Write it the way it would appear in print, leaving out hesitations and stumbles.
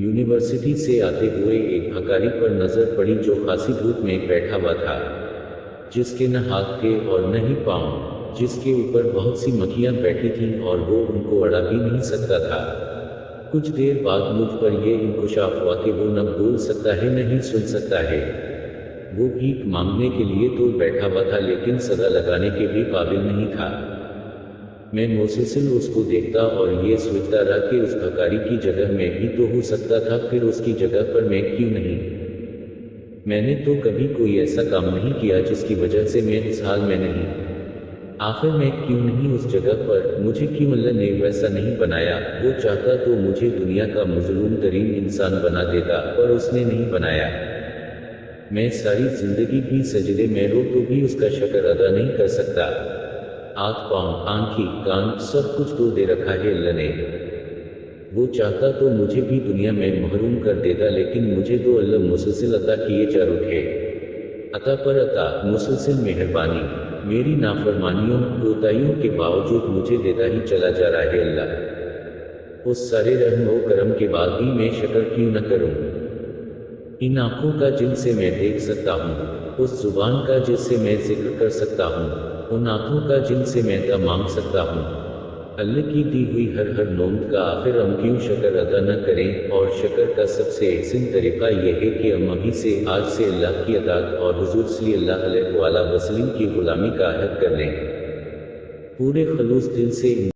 University से आते हुए एक भिखारी पर नजर पड़ी जो खासी धूप में बैठा हुआ था, जिसके न हाथ थे और न ही पांव, जिसके ऊपर बहुत सी मक्खियां बैठी थीं और वो उनको अड़ा भी नहीं सकता था। कुछ देर बाद मुझ पर यह इंकशाफ हुआ कि वो न बोल सकता है न ही सुन सकता है। वो भीख मांगने के लिए तो बैठा हुआ था लेकिन सदा लगाने के भी काबिल नहीं था। मैं मुसलसल उसको देखता और ये सोचता रहा कि उस भिखारी की जगह मैं भी तो हो सकता था, फिर उसकी जगह पर मैं क्यों नहीं। मैंने तो कभी कोई ऐसा काम नहीं किया जिसकी वजह से मैं इस हाल में नहीं। आखिर मैं क्यों नहीं उस जगह पर, मुझे क्यों अल्लाह ने वैसा नहीं बनाया। वो चाहता तो मुझे दुनिया का मजलूम तरीन इंसान बना देता, पर उसने नहीं बनाया। मैं सारी जिंदगी भी सजदे में रो तो भी उसका शुक्र अदा नहीं कर सकता। हाथ पांव आंखें कान सब कुछ तो दे रखा है अल्लाह ने। वो चाहता तो मुझे भी दुनिया में महरूम कर देता, लेकिन मुझे तो अल्लाह मुसलसिल अता किए जा रखे। अता पर अता, मुसलसिल मेहरबानी। मेरी नाफरमानियों कोताहियों के बावजूद मुझे देता ही चला जा रहा है अल्लाह। उस सारे रहम व करम के बाद भी मैं शुक्र क्यों न करूं। इन आंखों का जिनसे मैं देख सकता हूँ, उस जुबान का जिससे मैं जिक्र कर सकता हूँ, उन आंखों का जिनसे मैं दुआ मांग सकता हूँ। अल्लाह की दी हुई हर नौमत का आखिर हम क्यों शुक्र अदा न करें। और शुक्र का सबसे अहसन तरीका यह है कि हम अभी से आज से अल्लाह की अताअत और हुजूर सल्लल्लाहु अलैहि वसल्लम की गुलामी का अहद कर लें, पूरे खलूस दिल से।